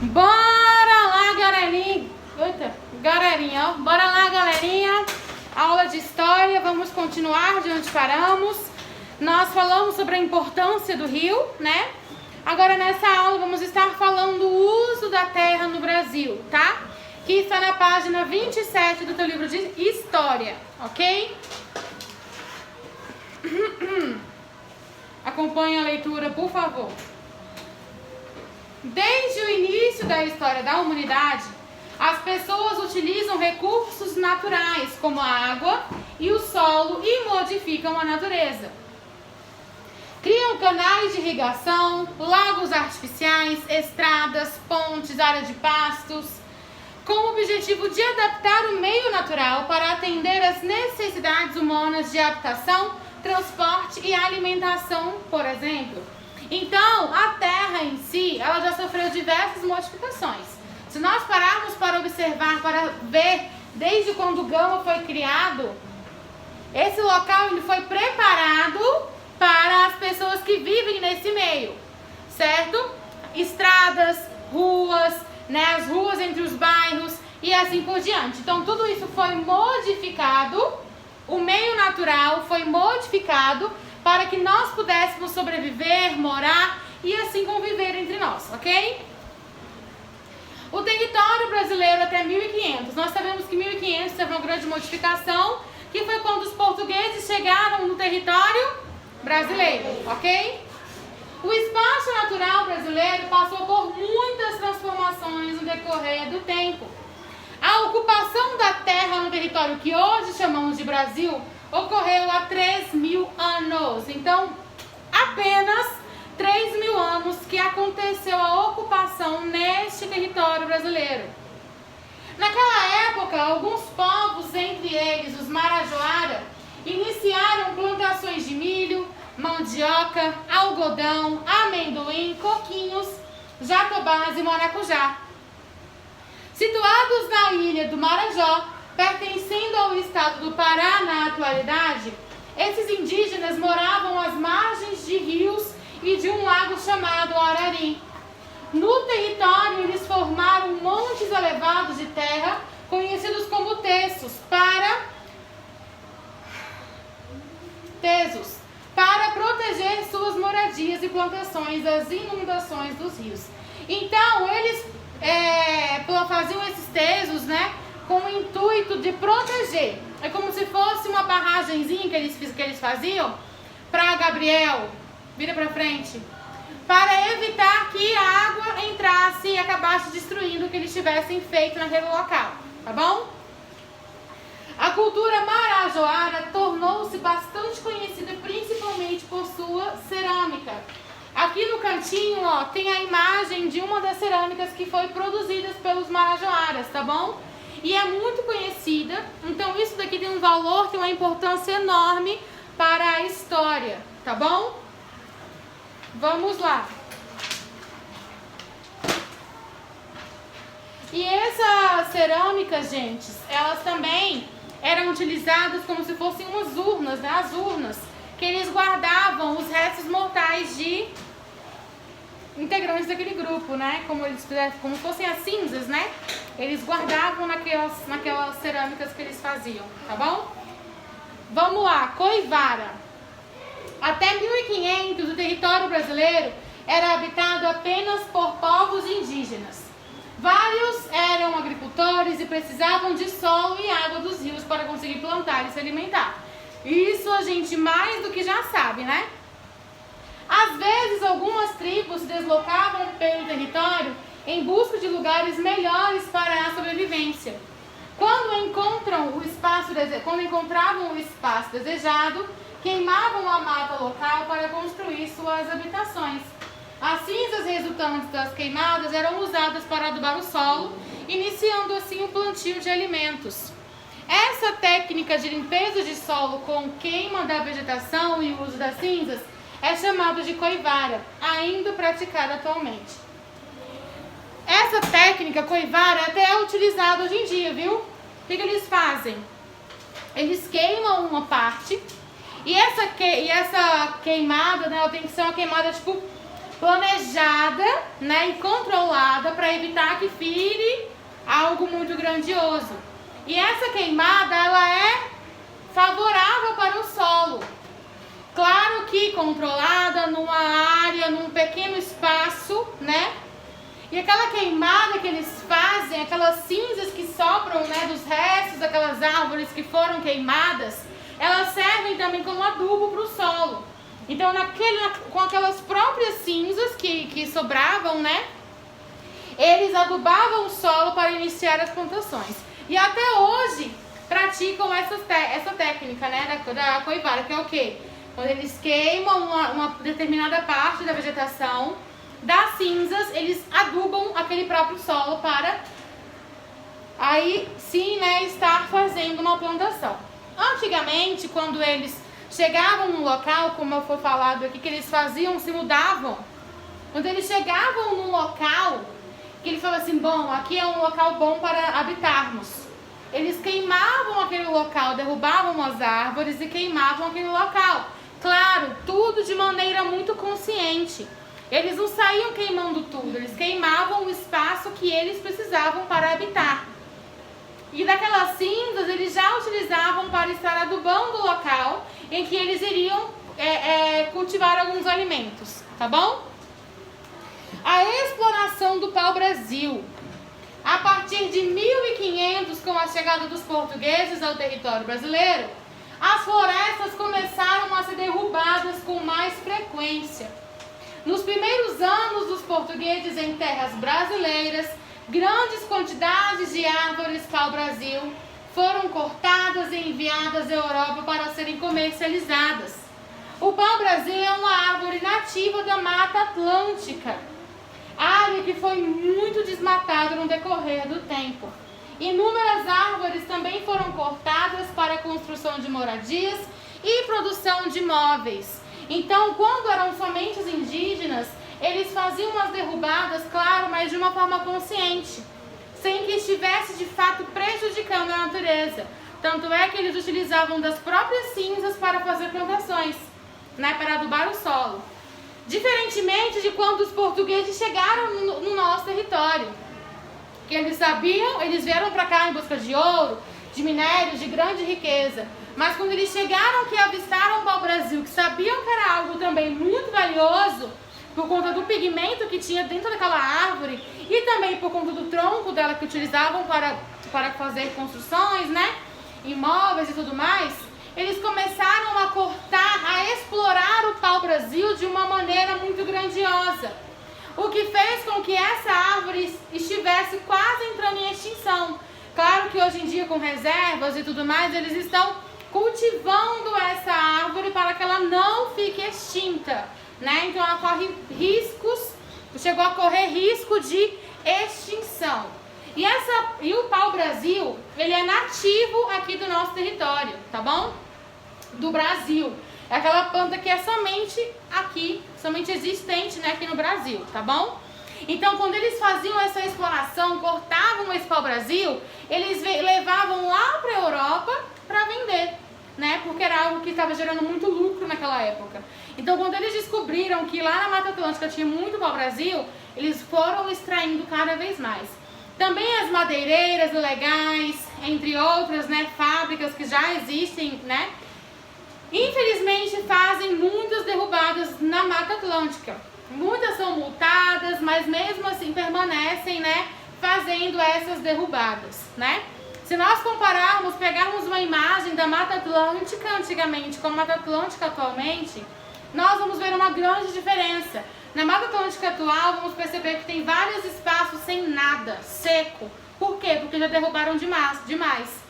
Bora lá, galerinha. Eita, galerinha, ó. Bora lá, galerinha. Aula de história, vamos continuar de onde paramos. Nós falamos sobre a importância do rio, né? Agora nessa aula vamos estar falando do uso da terra no Brasil, tá? Que está na página 27 do teu livro de história, ok? Acompanhe a leitura, por favor. Desde o início da história da humanidade, as pessoas utilizam recursos naturais, como a água e o solo, e modificam a natureza. Criam canais de irrigação, lagos artificiais, estradas, pontes, áreas de pastos, com o objetivo de adaptar o meio natural para atender às necessidades humanas de habitação, transporte e alimentação, por exemplo. Então, a terra em si, ela já sofreu diversas modificações. Se nós pararmos para observar, para ver desde quando o Gama foi criado, esse local ele foi preparado para as pessoas que vivem nesse meio, certo? Estradas, ruas, né, as ruas entre os bairros e assim por diante. Então, tudo isso foi modificado, o meio natural foi modificado para que nós pudéssemos sobreviver, morar e assim conviver entre nós, ok? O território brasileiro até 1500, nós sabemos que 1500 teve uma grande modificação, que foi quando os portugueses chegaram no território brasileiro, ok? O espaço natural brasileiro passou por muitas transformações no decorrer do tempo. A ocupação da terra no território que hoje chamamos de Brasil ocorreu há 3.000 anos. Então, apenas 3.000 anos que aconteceu a ocupação neste território brasileiro. Naquela época, alguns povos, entre eles os Marajoara, iniciaram plantações de milho, mandioca, algodão, amendoim, coquinhos, jatobás e maracujá. Situados na ilha do Marajó, pertencendo ao estado do Pará na atualidade, esses indígenas moravam às margens de rios e de um lago chamado Arari. No território, eles formaram montes elevados de terra, conhecidos como tesos, para proteger suas moradias e plantações das inundações dos rios. Então, eles faziam esses tesos, né, com o intuito de proteger. É como se fosse uma barragenzinha que eles faziam para Gabriel, vira para frente, para evitar que a água entrasse e acabasse destruindo o que eles tivessem feito naquele local, tá bom? A cultura marajoara tornou-se bastante conhecida principalmente por sua cerâmica. Aqui no cantinho, ó, tem a imagem de uma das cerâmicas que foi produzidas pelos marajoaras, tá bom? E é muito conhecida, então isso daqui tem um valor, tem uma importância enorme para a história, tá bom? Vamos lá. E essas cerâmicas, gente, elas também eram utilizadas como se fossem umas urnas, né? As urnas que eles guardavam os restos mortais de integrantes daquele grupo, né? Como se fossem as cinzas, né? Eles guardavam naquelas cerâmicas que eles faziam, tá bom? Vamos lá, Coivara. Até 1500, o território brasileiro era habitado apenas por povos indígenas. Vários eram agricultores e precisavam de solo e água dos rios para conseguir plantar e se alimentar. Isso a gente mais do que já sabe, né? Às vezes, algumas tribos se deslocavam pelo território em busca de lugares melhores para a sobrevivência. Quando encontravam o espaço desejado, queimavam a mata local para construir suas habitações. As cinzas resultantes das queimadas eram usadas para adubar o solo, iniciando assim o plantio de alimentos. Essa técnica de limpeza de solo com queima da vegetação e uso das cinzas é chamada de coivara, ainda praticada atualmente. Essa técnica coivara até é utilizada hoje em dia, viu? O que eles fazem? Eles queimam uma parte e essa queimada, né, ela tem que ser uma queimada tipo planejada, né, e controlada para evitar que vire algo muito grandioso. E essa queimada, ela é favorável para o solo. Claro que controlada numa área, num pequeno espaço, né? E aquela queimada que eles fazem, aquelas cinzas que sobram, né, dos restos daquelas árvores que foram queimadas, elas servem também como adubo para o solo. Então, com aquelas próprias cinzas que sobravam, né, eles adubavam o solo para iniciar as plantações. E até hoje praticam essa técnica, né, da coivara, que é o quê? Quando eles queimam uma determinada parte da vegetação, das cinzas, eles adubam aquele próprio solo para aí sim, né, estar fazendo uma plantação. Antigamente, quando eles chegavam no local, como foi falado aqui, que eles se mudavam, quando eles chegavam num local, que eles falavam assim, bom, aqui é um local bom para habitarmos. Eles queimavam aquele local, derrubavam as árvores e queimavam aquele local. Claro, tudo de maneira muito consciente. Eles não saíam queimando tudo, eles queimavam o espaço que eles precisavam para habitar. E daquelas cinzas eles já utilizavam para estar adubando o local em que eles iriam cultivar alguns alimentos, tá bom? A exploração do pau-brasil. A partir de 1500, com a chegada dos portugueses ao território brasileiro, as florestas começaram a ser derrubadas com mais frequência. Nos primeiros anos dos portugueses em terras brasileiras, grandes quantidades de árvores pau-brasil foram cortadas e enviadas à Europa para serem comercializadas. O pau-brasil é uma árvore nativa da Mata Atlântica, área que foi muito desmatada no decorrer do tempo. Inúmeras árvores também foram cortadas para a construção de moradias e produção de móveis. Então, quando eram somente os indígenas, eles faziam as derrubadas, claro, mas de uma forma consciente, sem que estivesse de fato prejudicando a natureza. Tanto é que eles utilizavam das próprias cinzas para fazer plantações, né, para adubar o solo. Diferentemente de quando os portugueses chegaram no nosso território, que eles sabiam, eles vieram para cá em busca de ouro, de minérios, de grande riqueza. Mas quando eles chegaram que avistaram o pau-brasil, que sabiam que era algo também muito valioso, por conta do pigmento que tinha dentro daquela árvore e também por conta do tronco dela que utilizavam para fazer construções, né, imóveis e tudo mais, eles começaram a cortar, a explorar o pau-brasil de uma maneira muito grandiosa, o que fez com que essa árvore estivesse quase entrando em extinção. Claro que hoje em dia, com reservas e tudo mais, eles estão cultivando essa árvore para que ela não fique extinta, né? Então ela corre riscos, chegou a correr risco de extinção. E o pau-brasil, ele é nativo aqui do nosso território, tá bom? Do Brasil. É aquela planta que é somente aqui, somente existente, né, aqui no Brasil, tá bom? Então, quando eles faziam essa exploração, cortavam esse pau-brasil, eles levavam lá para a Europa para vender, né? Porque era algo que estava gerando muito lucro naquela época. Então, quando eles descobriram que lá na Mata Atlântica tinha muito pau-brasil, eles foram extraindo cada vez mais. Também as madeireiras ilegais, entre outras, né, fábricas que já existem, né? Infelizmente, fazem muitas derrubadas na Mata Atlântica. Muitas são multadas, mas mesmo assim permanecem, né, fazendo essas derrubadas, né? Se nós compararmos, pegarmos uma imagem da Mata Atlântica antigamente com a Mata Atlântica atualmente, nós vamos ver uma grande diferença. Na Mata Atlântica atual, vamos perceber que tem vários espaços sem nada, seco. Por quê? Porque já derrubaram demais.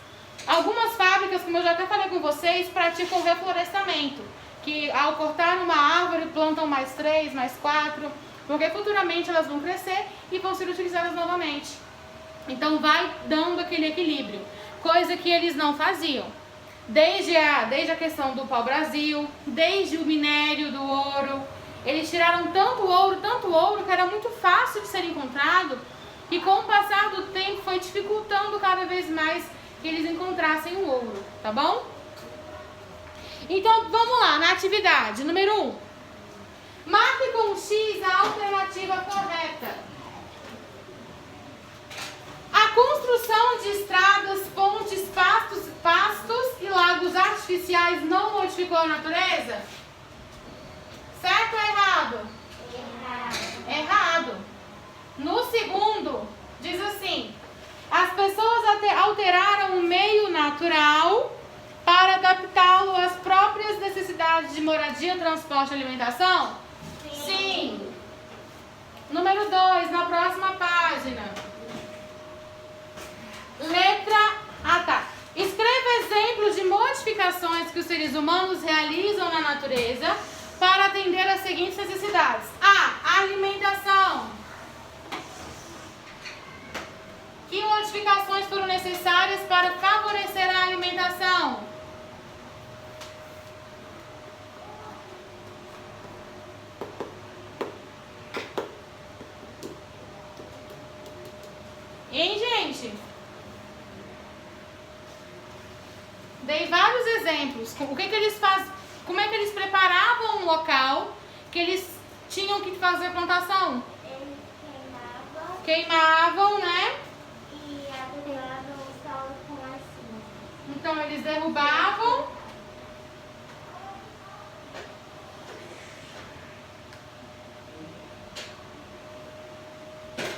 Algumas fábricas, como eu já até falei com vocês, praticam reflorestamento, que ao cortar uma árvore plantam mais 3, mais 4, porque futuramente elas vão crescer e vão ser utilizadas novamente. Então vai dando aquele equilíbrio, coisa que eles não faziam. Desde a questão do pau-brasil, desde o minério do ouro, eles tiraram tanto ouro, que era muito fácil de ser encontrado, e com o passar do tempo foi dificultando cada vez mais que eles encontrassem o ouro, tá bom? Então, vamos lá, na atividade número 1. Marque com X a alternativa correta. A construção de estradas, pontes, pastos e lagos artificiais não modificou a natureza? Certo ou errado? Errado. No segundo, diz assim: as pessoas alteraram o meio natural para adaptá-lo às próprias necessidades de moradia, transporte e alimentação? Sim. Número 2, na próxima página. Escreva exemplos de modificações que os seres humanos realizam na natureza para atender às seguintes necessidades. A. Alimentação. Que modificações foram necessárias para favorecer a alimentação? Hein, gente? Dei vários exemplos. O que eles fazem? Como é que eles preparavam um local que eles tinham que fazer a plantação? Eles Queimavam, né? e adubava o solo com assim. Então eles derrubavam.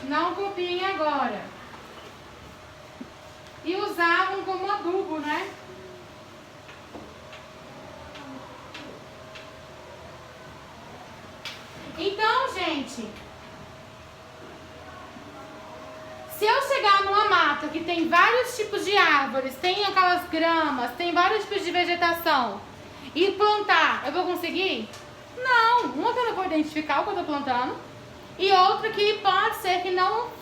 Não copiem agora. E usavam como adubo, né? Então, gente, se eu chegar numa mata que tem vários tipos de árvores, tem aquelas gramas, tem vários tipos de vegetação, e plantar, eu vou conseguir? Não, uma que eu não vou identificar o que eu tô plantando, e outra que pode ser que não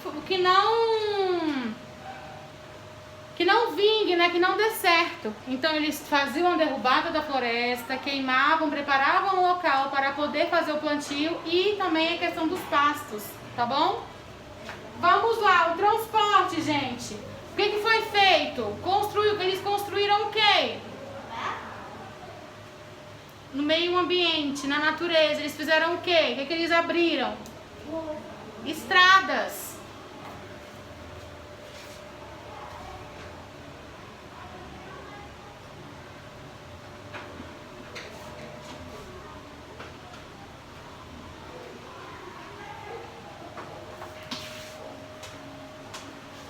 vingue, né? Que não dê certo. Então eles faziam a derrubada da floresta, queimavam, preparavam o local para poder fazer o plantio e também a questão dos pastos, tá bom? Vamos lá, o transporte, gente. O que foi feito? Eles construíram o quê? No meio ambiente, na natureza, eles fizeram o quê? O que eles abriram? Estradas.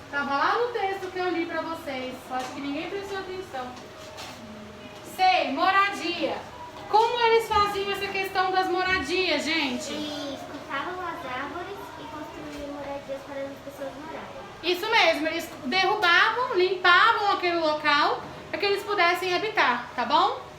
Estava lá no texto que eu li para vocês. Acho que ninguém prestou atenção. C. Moradia. Como eles faziam essa questão das moradias, gente? Eles cortavam as árvores e construíam moradias para as pessoas morarem. Isso mesmo, eles derrubavam, limpavam aquele local para que eles pudessem habitar, tá bom?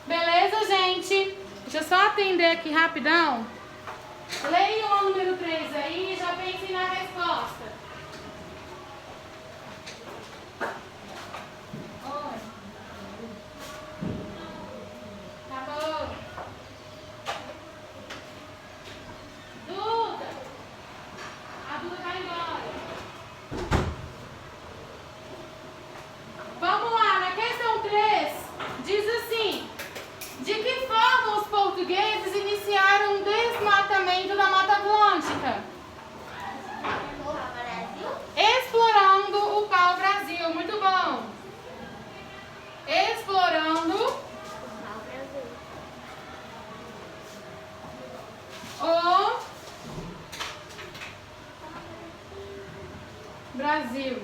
Beleza, gente? Deixa eu só atender aqui rapidão. Leiam o número 3 aí e já pensem na resposta. Oi. Tá bom. Duda. A Duda vai embora. Vamos lá, na questão 3, diz assim: de que forma os portugueses iniciaram o desmatamento da Mata Atlântica? Explorando o pau-brasil. Muito bom. Explorando o Brasil.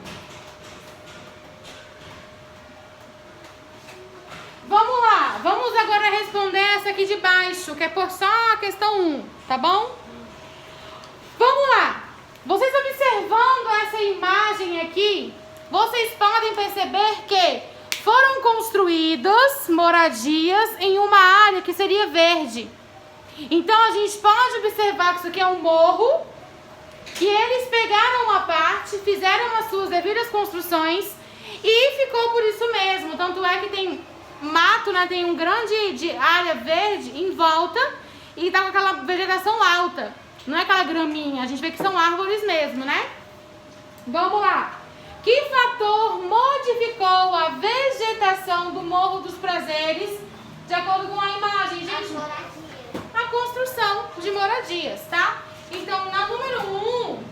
Vamos lá, vamos agora responder essa aqui de baixo, que é por só a questão 1, tá bom? Vamos lá. Vocês observando essa imagem aqui, vocês podem perceber que foram construídas moradias em uma área que seria verde. Então a gente pode observar que isso aqui é um morro, que eles pegaram uma parte, fizeram as suas devidas construções e ficou por isso mesmo. Tanto é que tem mato, né? Tem um grande área verde em volta e tá com aquela vegetação alta. Não é aquela graminha, a gente vê que são árvores mesmo, né? Vamos lá. Que fator modificou a vegetação do Morro dos Prazeres, de acordo com a imagem, gente? A construção de moradias, tá? Então, na número 1,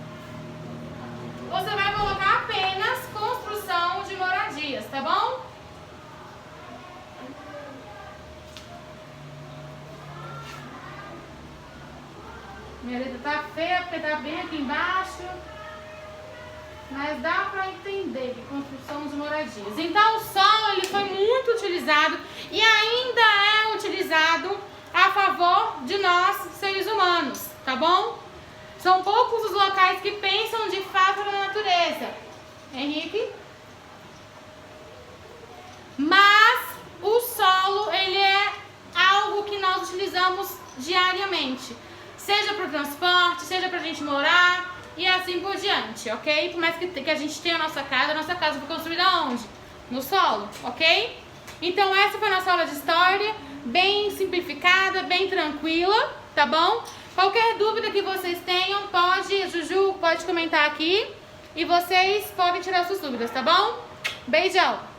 você vai colocar apenas construção de moradias, tá bom? Minha letra tá feia porque tá bem aqui embaixo. Mas dá para entender que construção de moradias. Então o solo ele foi muito utilizado e ainda é utilizado a favor de nós, seres humanos, tá bom? São poucos os locais que pensam de fato na natureza. Henrique? Mas o solo ele é algo que nós utilizamos diariamente. Seja para o transporte, seja para a gente morar e assim por diante, ok? Por mais que a gente tenha a nossa casa foi construída onde? No solo, ok? Então essa foi a nossa aula de história, bem simplificada, bem tranquila, tá bom? Qualquer dúvida que vocês tenham, Juju, pode comentar aqui e vocês podem tirar suas dúvidas, tá bom? Beijão!